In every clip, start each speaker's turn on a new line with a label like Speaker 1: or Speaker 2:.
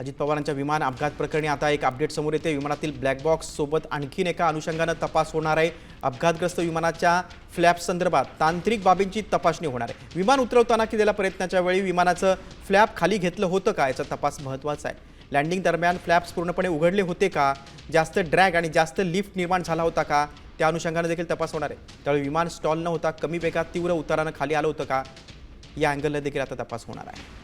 Speaker 1: अजित पवारांच्या विमान अपघात प्रकरणी आता एक अपडेट समोर येते। विमानातील ब्लॅक बॉक्स सोबत आणखीन एका अनुषंगाने तपास होणार आहे। अपघातग्रस्त विमानाच्या फ्लॅप संदर्भात तांत्रिक बाबींची तपासणी होणार आहे। विमान उतरवताना केलेल्या प्रयत्नाच्या वेळी विमानाचं फ्लॅप खाली घेतलं होतं का याचा तपास महत्त्वाचा आहे। लँडिंग दरम्यान फ्लॅप्स पूर्णपणे उघडले होते का, जास्त ड्रॅग आणि जास्त लिफ्ट निर्माण झाला होता का, त्या अनुषंगाने देखील तपास होणार आहे। त्यावेळी विमान स्टॉल न होता कमी वेगात तीव्र उताराने खाली आलं होतं का, या अँगलने देखील आता तपास होणार आहे।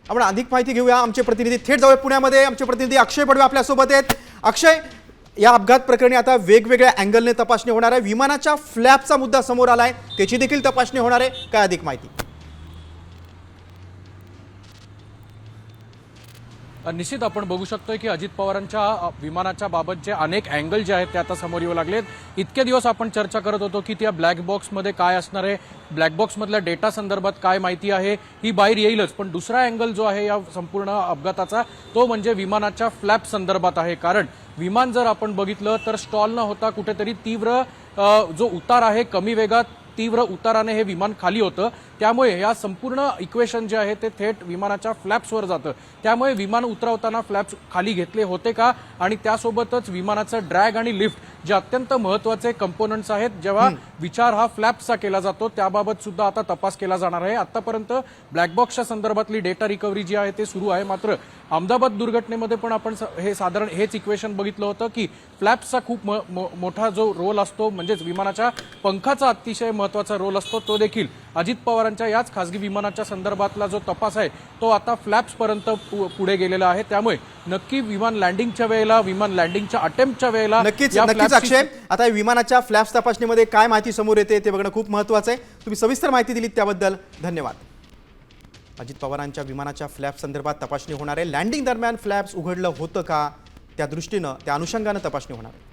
Speaker 1: आपण अधिक माहिती घेऊया। आमचे प्रतिनिधी थेट जाऊया पुण्यामध्ये। आमचे प्रतिनिधी अक्षय पडवे आपल्या सोबत आहेत। अक्षय, या अपघात प्रकरणी आता वेगवेगळ्या अँगलने तपासणी होणार आहे। विमानाच्या फ्लॅपचा मुद्दा समोर आलाय, त्याची देखील तपासणी होणार आहे, काय अधिक माहिती?
Speaker 2: निश्चित आपण बघू शकतोय की अजित पवारांच्या विमानाच्या बाबत जे अनेक अँगल जे आहेत ते आता समोर येऊ लागलेत। इतके दिवस आपण चर्चा करत होतो की त्या ब्लॅक बॉक्समध्ये काय असणार आहे, ब्लॅक बॉक्समधल्या डेटा संदर्भात काय माहिती आहे ही बाहेर येईलच, पण दुसरा अँगल जो आहे या संपूर्ण अपघाताचा तो म्हणजे विमानाच्या फ्लॅप संदर्भात आहे। कारण विमान जर आपण बघितलं तर स्टॉल न होता कुठेतरी तीव्र जो उतार आहे, कमी वेगात तीव्र उताराने हे विमान खाली होतं, त्यामुळे या संपूर्ण इक्वेशन जे आहे ते थेट विमानाच्या फ्लॅप्सवर जातं। त्यामुळे विमान उतरवताना फ्लॅप्स खाली घेतले होते का, आणि त्यासोबतच विमानाचं ड्रॅग आणि लिफ्ट जे अत्यंत महत्त्वाचे कंपोनंट्स आहेत, जेव्हा विचार हा फ्लॅप्सचा केला जातो त्याबाबत सुद्धा आता तपास केला जाणार आहे। आतापर्यंत ब्लॅक बॉक्सच्या संदर्भातली डेटा रिकव्हरी जी आहे ते सुरू आहे, मात्र अहमदाबाद दुर्घटनेमध्ये पण आपण हे साधारण हेच इक्वेशन बघितलं होतं की फ्लॅप्सचा खूप मोठा जो रोल असतो, म्हणजेच विमानाच्या पंखाचा अतिशय महत्त्वाचा रोल असतो, तो देखील अजित पवारांच्या याच खासगी विमानाच्या संदर्भातला जो तपास आहे तो आता फ्लॅप्सपर्यंत पुढे गेलेला आहे। त्यामुळे नक्की विमान लँडिंगच्या वेळेला, विमान लँडिंगच्या अटेम्प्टच्या वेळेला
Speaker 1: नक्कीच अक्षय, आता विमानाच्या फ्लॅप्स तपासणीमध्ये काय माहिती समोर येते ते बघणं खूप महत्त्वाचं आहे। तुम्ही सविस्तर माहिती दिलीत त्याबद्दल धन्यवाद। अजित पवारांच्या विमानाच्या फ्लॅप संदर्भात तपासणी होणार आहे। लँडिंग दरम्यान फ्लॅप्स उघडलं होतं का, त्या दृष्टीनं त्या अनुषंगाने तपासणी होणार आहे।